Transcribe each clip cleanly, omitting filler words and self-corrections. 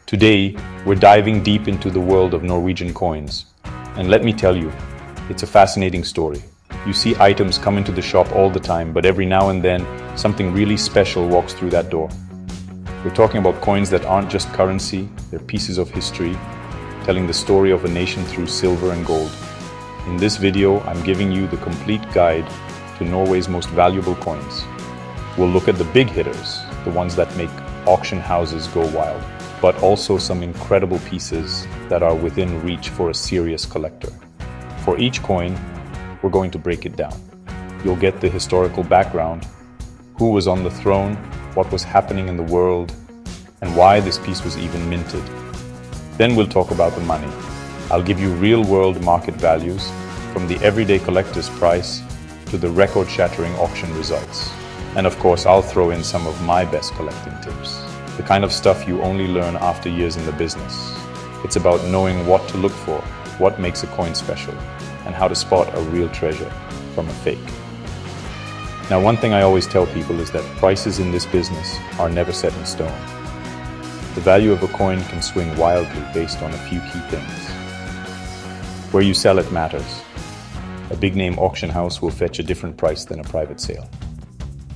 Today, we're diving deep into the world of Norwegian coins. And let me tell you, it's a fascinating story. You see items come into the shop all the time, but every now and then, something really special walks through that door. We're talking about coins that aren't just currency, they're pieces of history, telling the story of a nation through silver and gold. In this video, I'm giving you the complete guide to Norway's most valuable coins. We'll look at the big hitters, the ones that make auction houses go wild, but also some incredible pieces that are within reach for a serious collector. For each coin, we're going to break it down. You'll get the historical background, who was on the throne, what was happening in the world, and why this piece was even minted. Then we'll talk about the money. I'll give you real-world market values, from the everyday collector's price to the record-shattering auction results. And of course, I'll throw in some of my best collecting tips. The kind of stuff you only learn after years in the business. It's about knowing what to look for, what makes a coin special, and how to spot a real treasure from a fake. Now, one thing I always tell people is that prices in this business are never set in stone. The value of a coin can swing wildly based on a few key things. Where you sell it matters. A big-name auction house will fetch a different price than a private sale.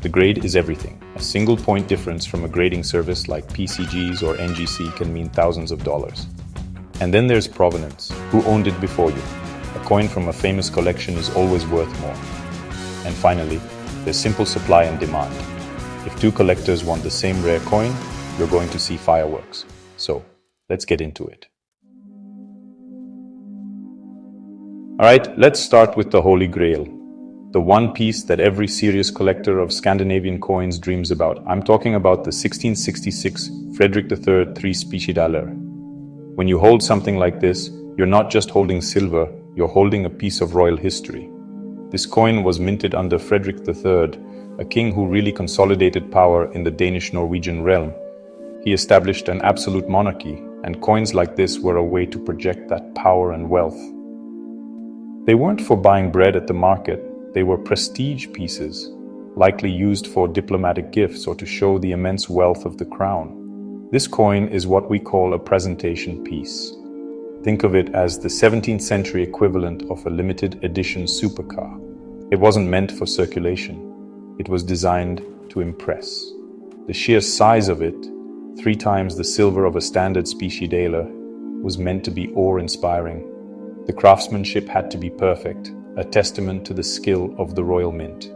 The grade is everything. A single point difference from a grading service like PCGs or NGC can mean thousands of dollars. And then there's provenance. Who owned it before you? A coin from a famous collection is always worth more. And finally, there's simple supply and demand. If two collectors want the same rare coin, you're going to see fireworks. So, let's get into it. Alright, let's start with the Holy Grail. The one piece that every serious collector of Scandinavian coins dreams about. I'm talking about the 1666 Frederik III 3 Speciedalers. When you hold something like this, you're not just holding silver, you're holding a piece of royal history. This coin was minted under Frederik III, a king who really consolidated power in the Danish-Norwegian realm. He established an absolute monarchy, and coins like this were a way to project that power and wealth. They weren't for buying bread at the market. They were prestige pieces, likely used for diplomatic gifts or to show the immense wealth of the crown. This coin is what we call a presentation piece. Think of it as the 17th century equivalent of a limited edition supercar. It wasn't meant for circulation. It was designed to impress. The sheer size of it, 3 times the silver of a standard Speciedaler, was meant to be awe-inspiring. The craftsmanship had to be perfect, a testament to the skill of the Royal Mint.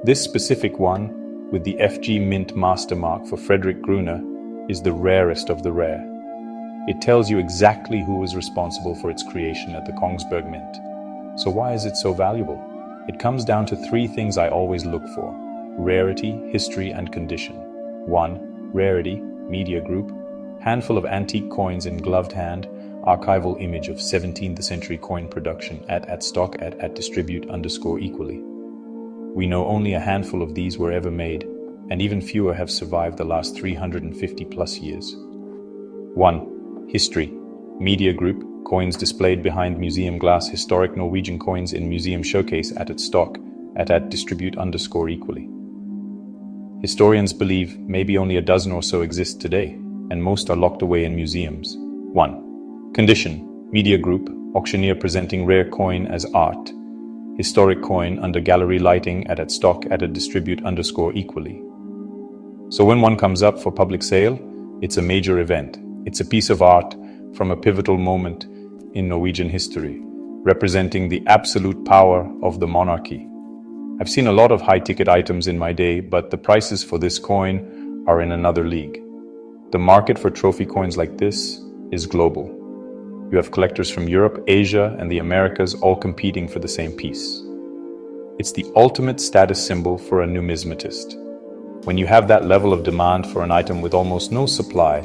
This specific one, with the FG Mint Mastermark for Frederik Gruner, is the rarest of the rare. It tells you exactly who was responsible for its creation at the Kongsberg Mint. So why is it so valuable? It comes down to 3 things I always look for: rarity, history, and condition. 1. Rarity, media group, handful of antique coins in gloved hand, archival image of 17th century coin production at stock at distribute _equally. We know only a handful of these were ever made, and even fewer have survived the last 350 plus years. 1. History. Media group, coins displayed behind museum glass, historic Norwegian coins in museum showcase at stock at distribute _equally. Historians believe maybe only a dozen or so exist today, and most are locked away in museums. 1. Condition. Media group, auctioneer presenting rare coin as art. Historic coin under gallery lighting at stock at a distribute _equally. So when one comes up for public sale, it's a major event. It's a piece of art from a pivotal moment in Norwegian history, representing the absolute power of the monarchy. I've seen a lot of high-ticket items in my day, but the prices for this coin are in another league. The market for trophy coins like this is global. You have collectors from Europe, Asia, and the Americas all competing for the same piece. It's the ultimate status symbol for a numismatist. When you have that level of demand for an item with almost no supply,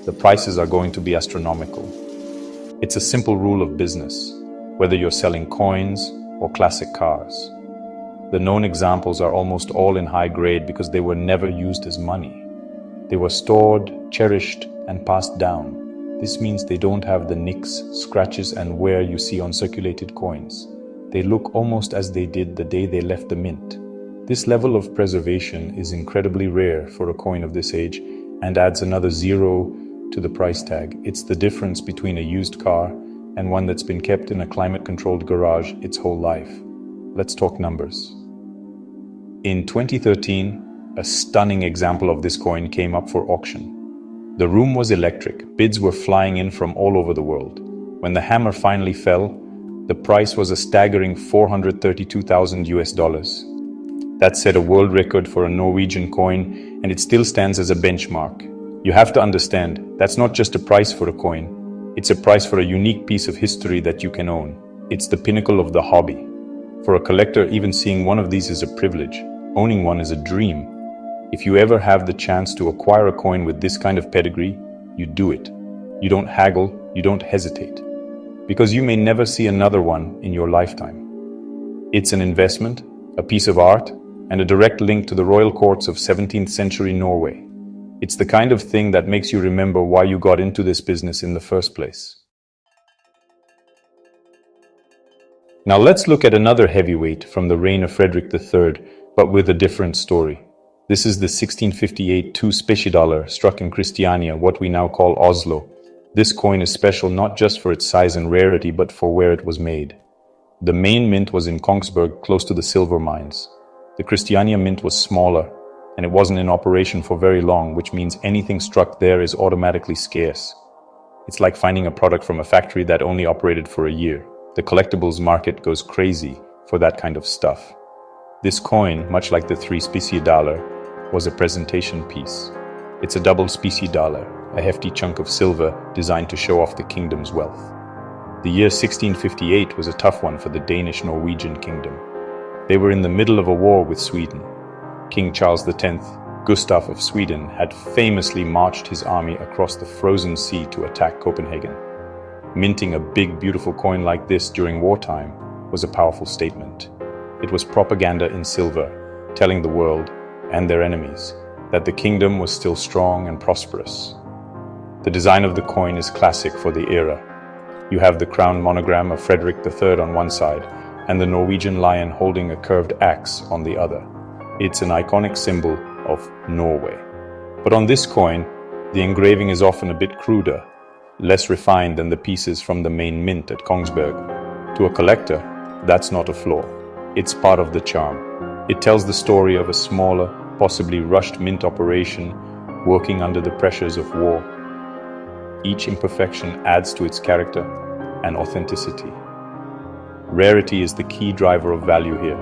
the prices are going to be astronomical. It's a simple rule of business, whether you're selling coins or classic cars. The known examples are almost all in high grade because they were never used as money. They were stored, cherished, and passed down. This means they don't have the nicks, scratches, and wear you see on circulated coins. They look almost as they did the day they left the mint. This level of preservation is incredibly rare for a coin of this age and adds another zero to the price tag. It's the difference between a used car and one that's been kept in a climate-controlled garage its whole life. Let's talk numbers. In 2013, a stunning example of this coin came up for auction. The room was electric. Bids were flying in from all over the world. When the hammer finally fell, the price was a staggering 432,000 US dollars. That set a world record for a Norwegian coin, and it still stands as a benchmark. You have to understand, that's not just a price for a coin. It's a price for a unique piece of history that you can own. It's the pinnacle of the hobby. For a collector, even seeing one of these is a privilege. Owning one is a dream. If you ever have the chance to acquire a coin with this kind of pedigree, you do it. You don't haggle, you don't hesitate. Because you may never see another one in your lifetime. It's an investment, a piece of art, and a direct link to the royal courts of 17th century Norway. It's the kind of thing that makes you remember why you got into this business in the first place. Now let's look at another heavyweight from the reign of Frederik III, but with a different story. This is the 1658 2 Speciedaler struck in Christiania, what we now call Oslo. This coin is special not just for its size and rarity, but for where it was made. The main mint was in Kongsberg, close to the silver mines. The Christiania mint was smaller, and it wasn't in operation for very long, which means anything struck there is automatically scarce. It's like finding a product from a factory that only operated for a year. The collectibles market goes crazy for that kind of stuff. This coin, much like the 3 Speciedaler, was a presentation piece. It's a double Speciedaler, a hefty chunk of silver designed to show off the kingdom's wealth. The year 1658 was a tough one for the Danish-Norwegian kingdom. They were in the middle of a war with Sweden. King Charles X, Gustav of Sweden, had famously marched his army across the frozen sea to attack Copenhagen. Minting a big, beautiful coin like this during wartime was a powerful statement. It was propaganda in silver, telling the world, and their enemies, that the kingdom was still strong and prosperous. The design of the coin is classic for the era. You have the crown monogram of Frederik III on one side, and the Norwegian lion holding a curved axe on the other. It's an iconic symbol of Norway. But on this coin, the engraving is often a bit cruder, less refined than the pieces from the main mint at Kongsberg. To a collector, that's not a flaw. It's part of the charm. It tells the story of a smaller, possibly rushed mint operation working under the pressures of war. Each imperfection adds to its character and authenticity. Rarity is the key driver of value here.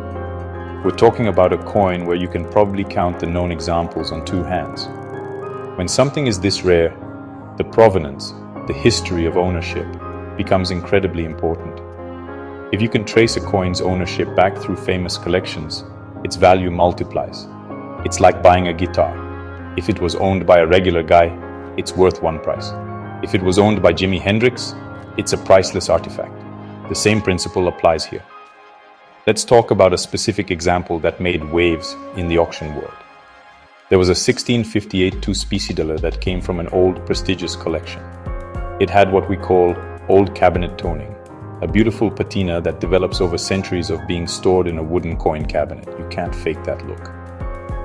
We're talking about a coin where you can probably count the known examples on two hands. When something is this rare, the provenance, the history of ownership, becomes incredibly important. If you can trace a coin's ownership back through famous collections, its value multiplies. It's like buying a guitar. If it was owned by a regular guy, it's worth one price. If it was owned by Jimi Hendrix, it's a priceless artifact. The same principle applies here. Let's talk about a specific example that made waves in the auction world. There was a 1658 2 Speciedaler that came from an old, prestigious collection. It had what we call old cabinet toning, a beautiful patina that develops over centuries of being stored in a wooden coin cabinet. You can't fake that look.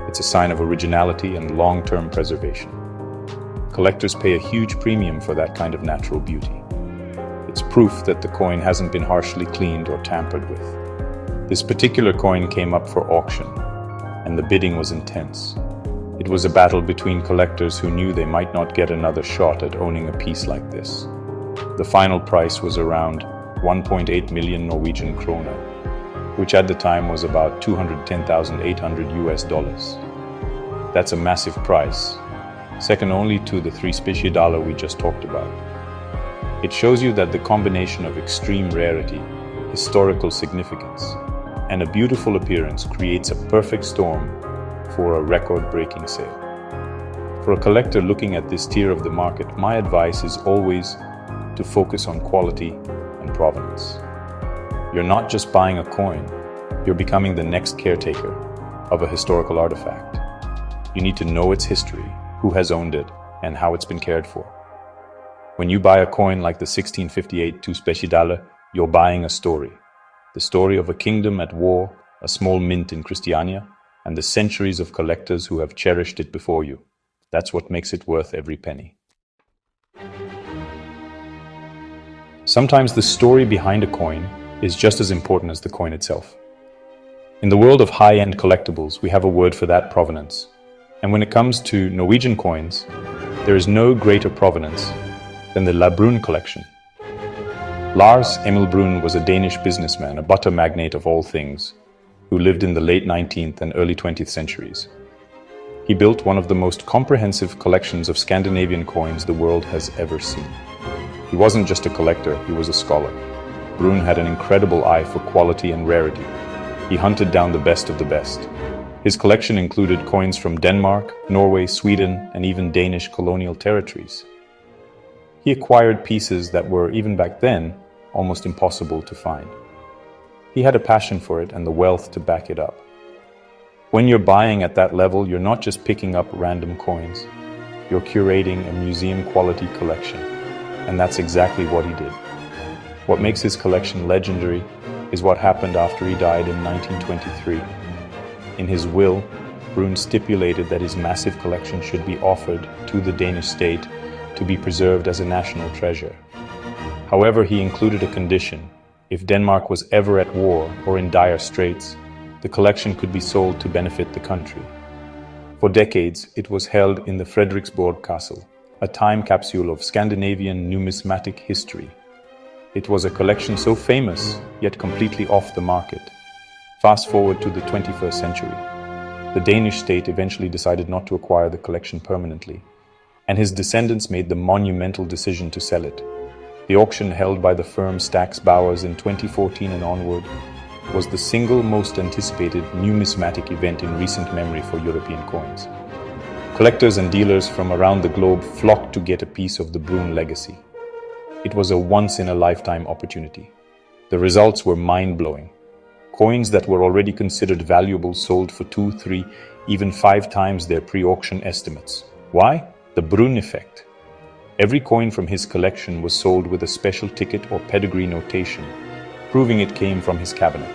It's a sign of originality and long-term preservation. Collectors pay a huge premium for that kind of natural beauty. It's proof that the coin hasn't been harshly cleaned or tampered with. This particular coin came up for auction, and the bidding was intense. It was a battle between collectors who knew they might not get another shot at owning a piece like this. The final price was around 1.8 million Norwegian kroner, which at the time was about 210,800 US dollars. That's a massive price, second only to the 3 Speciedaler we just talked about. It shows you that the combination of extreme rarity, historical significance, and a beautiful appearance creates a perfect storm for a record-breaking sale. For a collector looking at this tier of the market, my advice is always to focus on quality and provenance. You're not just buying a coin, you're becoming the next caretaker of a historical artifact. You need to know its history, who has owned it, and how it's been cared for. When you buy a coin like the 1658 2 Speciedaler, you're buying a story. The story of a kingdom at war, a small mint in Christiania, and the centuries of collectors who have cherished it before you. That's what makes it worth every penny. Sometimes the story behind a coin is just as important as the coin itself. In the world of high-end collectibles, we have a word for that: provenance. And when it comes to Norwegian coins, there is no greater provenance than the La Brun collection. Lars Emil Brun was a Danish businessman, a butter magnate of all things, who lived in the late 19th and early 20th centuries. He built one of the most comprehensive collections of Scandinavian coins the world has ever seen. He wasn't just a collector, he was a scholar. Brun had an incredible eye for quality and rarity. He hunted down the best of the best. His collection included coins from Denmark, Norway, Sweden, and even Danish colonial territories. He acquired pieces that were, even back then, almost impossible to find. He had a passion for it and the wealth to back it up. When you're buying at that level, you're not just picking up random coins. You're curating a museum-quality collection. And that's exactly what he did. What makes his collection legendary is what happened after he died in 1923. In his will, Brun stipulated that his massive collection should be offered to the Danish state to be preserved as a national treasure. However, he included a condition: if Denmark was ever at war or in dire straits, the collection could be sold to benefit the country. For decades, it was held in the Frederiksborg Castle, a time capsule of Scandinavian numismatic history. It was a collection so famous, yet completely off the market. Fast forward to the 21st century. The Danish state eventually decided not to acquire the collection permanently, and his descendants made the monumental decision to sell it. The auction held by the firm Stax Bowers in 2014 and onward was the single most anticipated numismatic event in recent memory for European coins. Collectors and dealers from around the globe flocked to get a piece of the Brun legacy. It was a once-in-a-lifetime opportunity. The results were mind-blowing. Coins that were already considered valuable sold for 2, 3, even 5 times their pre-auction estimates. Why? The Brun effect. Every coin from his collection was sold with a special ticket or pedigree notation, proving it came from his cabinet.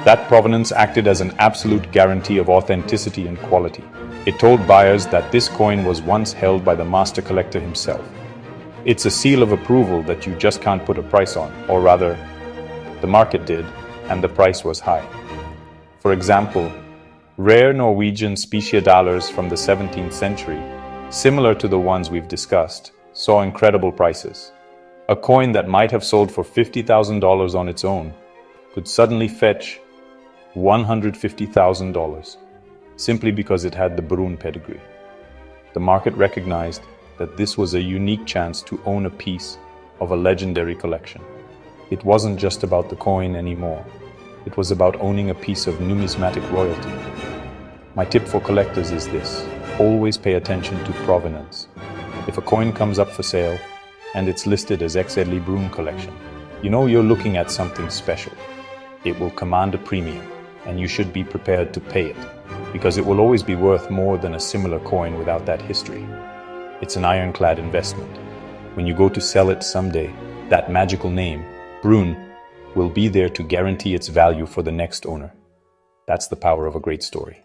That provenance acted as an absolute guarantee of authenticity and quality. It told buyers that this coin was once held by the master collector himself. It's a seal of approval that you just can't put a price on, or rather, the market did, and the price was high. For example, rare Norwegian Speciedalers from the 17th century, similar to the ones we've discussed, saw incredible prices. A coin that might have sold for $50,000 on its own could suddenly fetch $150,000, simply because it had the Brun pedigree. The market recognized that this was a unique chance to own a piece of a legendary collection. It wasn't just about the coin anymore. It was about owning a piece of numismatic royalty. My tip for collectors is this: always pay attention to provenance. If a coin comes up for sale and it's listed as XL Brun collection, you know you're looking at something special. It will command a premium, and you should be prepared to pay it, because it will always be worth more than a similar coin without that history. It's an ironclad investment. When you go to sell it someday, that magical name, Brun, will be there to guarantee its value for the next owner. That's the power of a great story.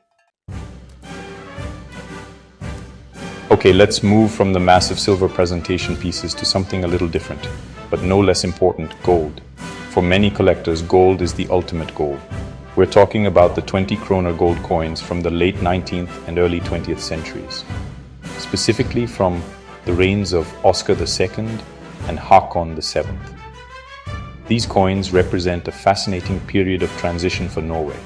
Okay, let's move from the massive silver presentation pieces to something a little different, but no less important: gold. For many collectors, gold is the ultimate goal. We're talking about the 20 kroner gold coins from the late 19th and early 20th centuries, specifically from the reigns of Oscar II and Håkon VII. These coins represent a fascinating period of transition for Norway,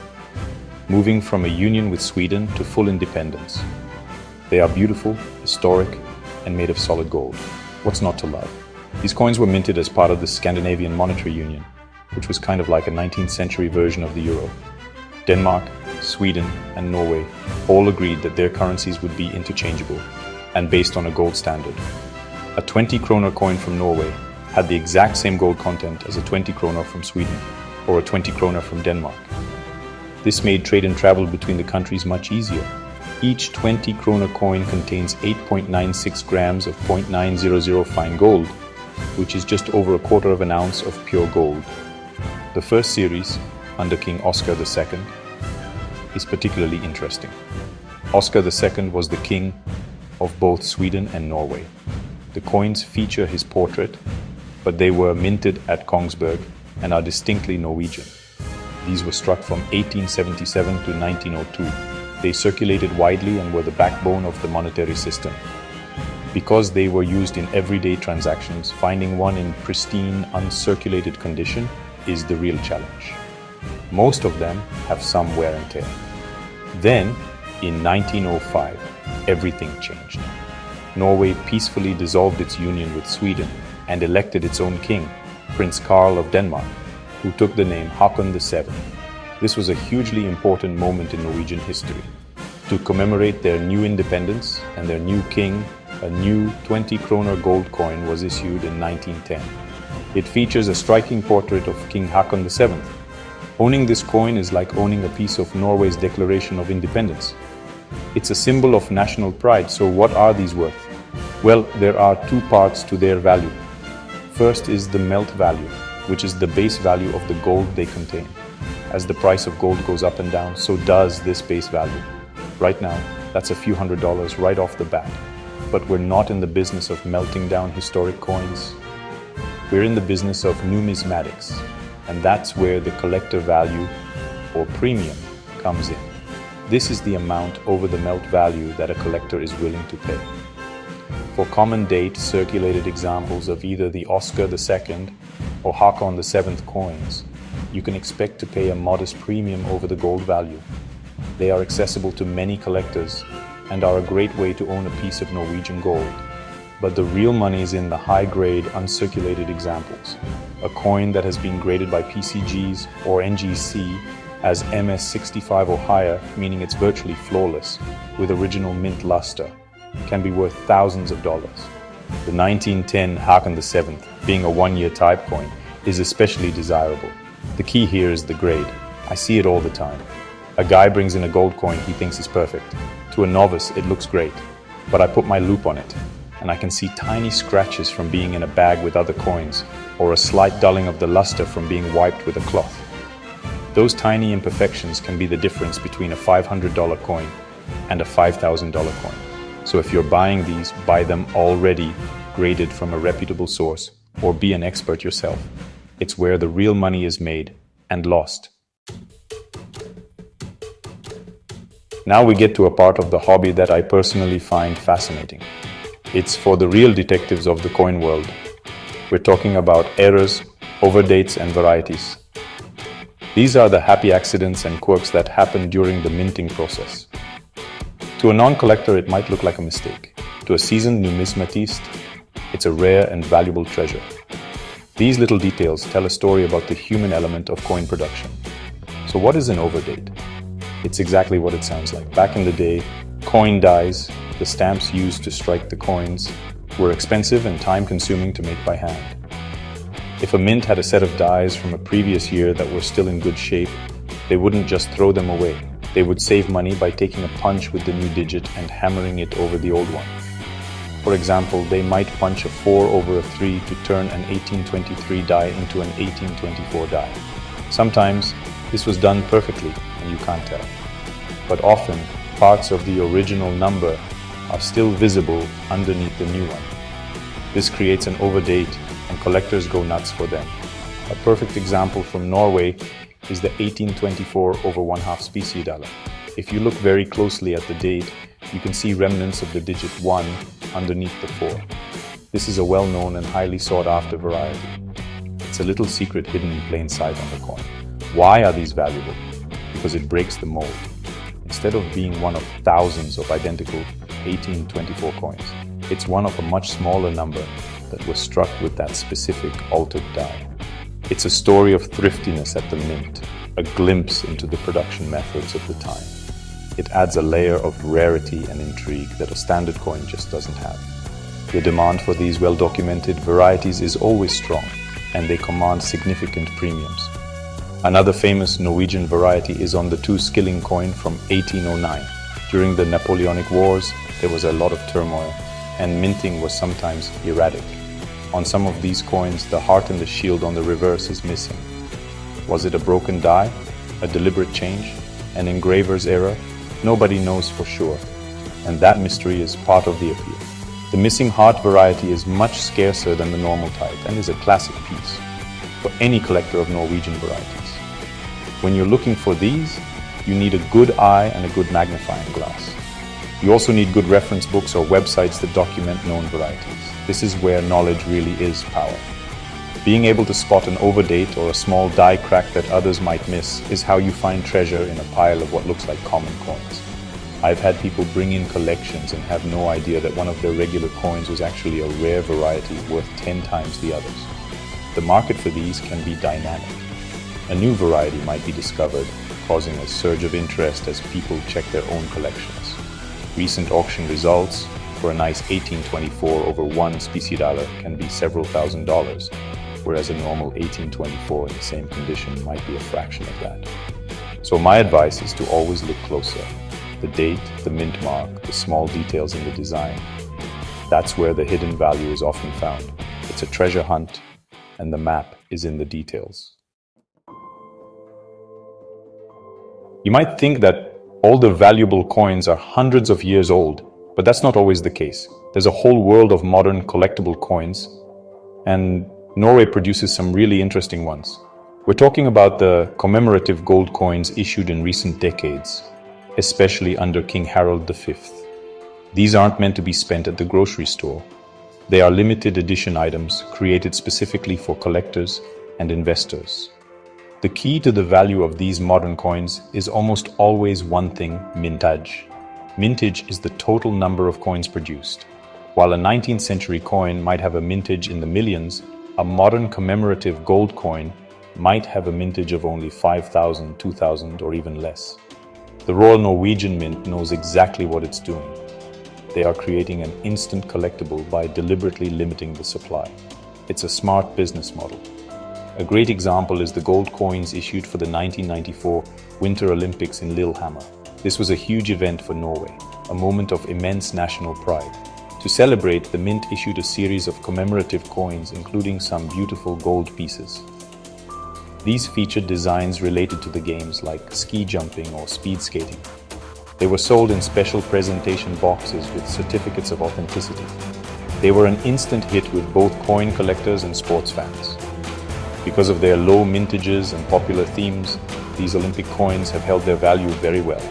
moving from a union with Sweden to full independence. They are beautiful, historic, and made of solid gold. What's not to love? These coins were minted as part of the Scandinavian Monetary Union, which was kind of like a 19th century version of the euro. Denmark, Sweden, and Norway all agreed that their currencies would be interchangeable and based on a gold standard. A 20 kroner coin from Norway had the exact same gold content as a 20 kroner from Sweden or a 20 kroner from Denmark. This made trade and travel between the countries much easier. Each 20 kroner coin contains 8.96 grams of 0.900 fine gold, which is just over a quarter of an ounce of pure gold. The first series, under King Oscar II, is particularly interesting. Oscar II was the king of both Sweden and Norway. The coins feature his portrait, but they were minted at Kongsberg and are distinctly Norwegian. These were struck from 1877 to 1902. They circulated widely and were the backbone of the monetary system. Because they were used in everyday transactions, finding one in pristine, uncirculated condition is the real challenge. Most of them have some wear and tear. Then, in 1905, everything changed. Norway peacefully dissolved its union with Sweden and elected its own king, Prince Karl of Denmark, who took the name Håkon VII. This was a hugely important moment in Norwegian history. To commemorate their new independence and their new king, a new 20 kroner gold coin was issued in 1910. It features a striking portrait of King Håkon VII. Owning this coin is like owning a piece of Norway's Declaration of Independence. It's a symbol of national pride, so what are these worth? Well, there are two parts to their value. First is the melt value, which is the base value of the gold they contain. As the price of gold goes up and down, so does this base value. Right now, that's a few $100s right off the bat. But we're not in the business of melting down historic coins. We're in the business of numismatics, and that's where the collector value, or premium, comes in. This is the amount over the melt value that a collector is willing to pay. For common date circulated examples of either the Oscar II or Håkon VII coins, you can expect to pay a modest premium over the gold value. They are accessible to many collectors and are a great way to own a piece of Norwegian gold. But the real money is in the high-grade, uncirculated examples. A coin that has been graded by PCGs or NGC as MS65 or higher, meaning it's virtually flawless, with original mint luster, can be worth thousands of dollars. The 1910 Håkon VII, being a one-year type coin, is especially desirable. The key here is the grade. I see it all the time. A guy brings in a gold coin he thinks is perfect. To a novice, it looks great, but I put my loupe on it, and I can see tiny scratches from being in a bag with other coins, or a slight dulling of the luster from being wiped with a cloth. Those tiny imperfections can be the difference between a $500 coin and a $5,000 coin. So if you're buying these, buy them already graded from a reputable source, or be an expert yourself. It's where the real money is made and lost. Now we get to a part of the hobby that I personally find fascinating. It's for the real detectives of the coin world. We're talking about errors, overdates, and varieties. These are the happy accidents and quirks that happen during the minting process. To a non-collector, it might look like a mistake. To a seasoned numismatist, it's a rare and valuable treasure. These little details tell a story about the human element of coin production. So what is an overdate? It's exactly what it sounds like. Back in the day, coin dies, the stamps used to strike the coins, were expensive and time-consuming to make by hand. If a mint had a set of dies from a previous year that were still in good shape, they wouldn't just throw them away. They would save money by taking a punch with the new digit and hammering it over the old one. For example, they might punch a 4 over a 3 to turn an 1823 die into an 1824 die. Sometimes this was done perfectly and you can't tell. But often, parts of the original number are still visible underneath the new one. This creates an overdate and collectors go nuts for them. A perfect example from Norway is the 1824 over 1/2 Speciedaler. If you look very closely at the date, you can see remnants of the digit 1 underneath the 4. This is a well-known and highly sought-after variety. It's a little secret hidden in plain sight on the coin. Why are these valuable? Because it breaks the mold. Instead of being one of thousands of identical 1824 coins, it's one of a much smaller number that was struck with that specific altered die. It's a story of thriftiness at the mint, a glimpse into the production methods of the time. It adds a layer of rarity and intrigue that a standard coin just doesn't have. The demand for these well-documented varieties is always strong, and they command significant premiums. Another famous Norwegian variety is on the 2 skilling coin from 1809. During the Napoleonic Wars, there was a lot of turmoil, and minting was sometimes erratic. On some of these coins, the heart and the shield on the reverse is missing. Was it a broken die, a deliberate change, an engraver's error? Nobody knows for sure, and that mystery is part of the appeal. The missing heart variety is much scarcer than the normal type and is a classic piece for any collector of Norwegian varieties. When you're looking for these, you need a good eye and a good magnifying glass. You also need good reference books or websites that document known varieties. This is where knowledge really is power. Being able to spot an overdate or a small die crack that others might miss is how you find treasure in a pile of what looks like common coins. I've had people bring in collections and have no idea that one of their regular coins was actually a rare variety worth 10 times the others. The market for these can be dynamic. A new variety might be discovered, causing a surge of interest as people check their own collections. Recent auction results for a nice 1824 over 1 Speciedaler can be several $1,000s, whereas a normal 1824 in the same condition might be a fraction of that. So my advice is to always look closer. The date, the mint mark, the small details in the design. That's where the hidden value is often found. It's a treasure hunt, and the map is in the details. You might think that all the valuable coins are hundreds of years old, but that's not always the case. There's a whole world of modern collectible coins, and Norway produces some really interesting ones. We're talking about the commemorative gold coins issued in recent decades, especially under King Harald V. These aren't meant to be spent at the grocery store. They are limited edition items created specifically for collectors and investors. The key to the value of these modern coins is almost always one thing: mintage. Mintage is the total number of coins produced. While a 19th century coin might have a mintage in the millions, a modern commemorative gold coin might have a mintage of only 5,000, 2,000, or even less. The Royal Norwegian Mint knows exactly what it's doing. They are creating an instant collectible by deliberately limiting the supply. It's a smart business model. A great example is the gold coins issued for the 1994 Winter Olympics in Lillehammer. This was a huge event for Norway, a moment of immense national pride. To celebrate, the Mint issued a series of commemorative coins, including some beautiful gold pieces. These featured designs related to the games like ski jumping or speed skating. They were sold in special presentation boxes with certificates of authenticity. They were an instant hit with both coin collectors and sports fans. Because of their low mintages and popular themes, these Olympic coins have held their value very well.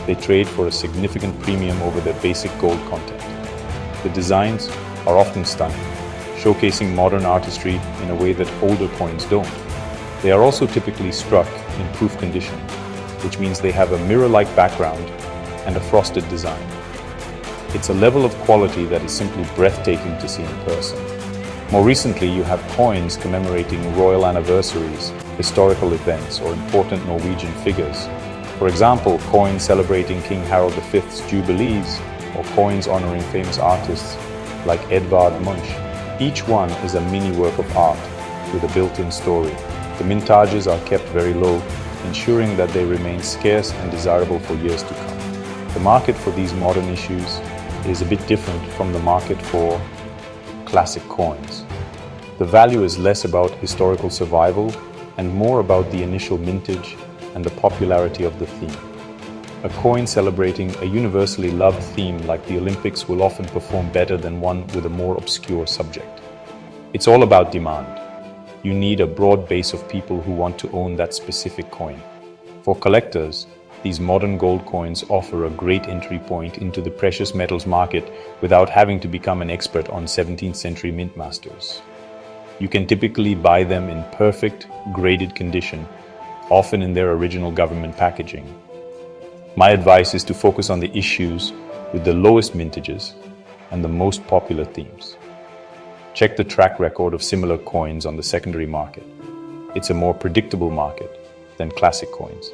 They trade for a significant premium over their basic gold content. The designs are often stunning, showcasing modern artistry in a way that older coins don't. They are also typically struck in proof condition, which means they have a mirror-like background and a frosted design. It's a level of quality that is simply breathtaking to see in person. More recently, you have coins commemorating royal anniversaries, historical events, or important Norwegian figures. For example, coins celebrating King Harald V's jubilees, or coins honoring famous artists like Edvard Munch. Each one is a mini work of art with a built-in story. The mintages are kept very low, ensuring that they remain scarce and desirable for years to come. The market for these modern issues is a bit different from the market for classic coins. The value is less about historical survival and more about the initial mintage and the popularity of the theme. A coin celebrating a universally loved theme like the Olympics will often perform better than one with a more obscure subject. It's all about demand. You need a broad base of people who want to own that specific coin. For collectors, these modern gold coins offer a great entry point into the precious metals market without having to become an expert on 17th century mint masters. You can typically buy them in perfect, graded condition, often in their original government packaging. My advice is to focus on the issues with the lowest mintages and the most popular themes. Check the track record of similar coins on the secondary market. It's a more predictable market than classic coins.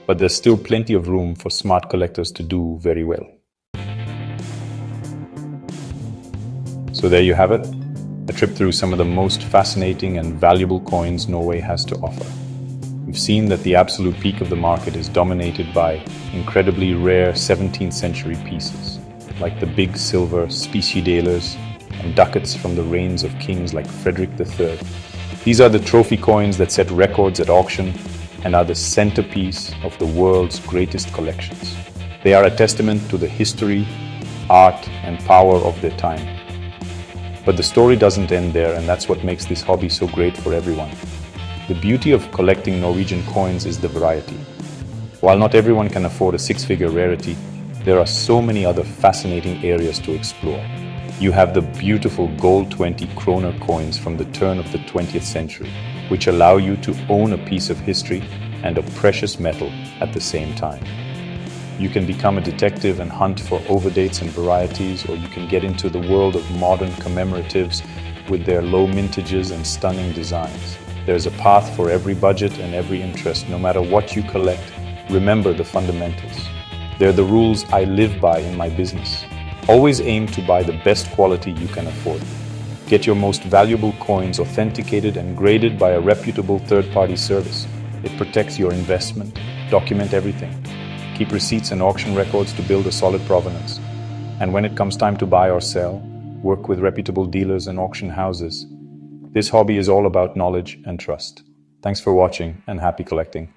But there's still plenty of room for smart collectors to do very well. So there you have it, a trip through some of the most fascinating and valuable coins Norway has to offer. We've seen that the absolute peak of the market is dominated by incredibly rare 17th century pieces, like the big silver Speciedalers and ducats from the reigns of kings like Frederik III. These are the trophy coins that set records at auction and are the centerpiece of the world's greatest collections. They are a testament to the history art, and power of their time. But the story doesn't end there, and that's what makes this hobby so great for everyone. The beauty of collecting Norwegian coins is the variety. While not everyone can afford a six-figure rarity, there are so many other fascinating areas to explore. You have the beautiful gold 20 kroner coins from the turn of the 20th century, which allow you to own a piece of history and a precious metal at the same time. You can become a detective and hunt for overdates and varieties, or you can get into the world of modern commemoratives with their low mintages and stunning designs. There's a path for every budget and every interest. No matter what you collect, remember the fundamentals. They're the rules I live by in my business. Always aim to buy the best quality you can afford. Get your most valuable coins authenticated and graded by a reputable third-party service. It protects your investment. Document everything. Keep receipts and auction records to build a solid provenance. And when it comes time to buy or sell, work with reputable dealers and auction houses. This hobby is all about knowledge and trust. Thanks for watching, and happy collecting.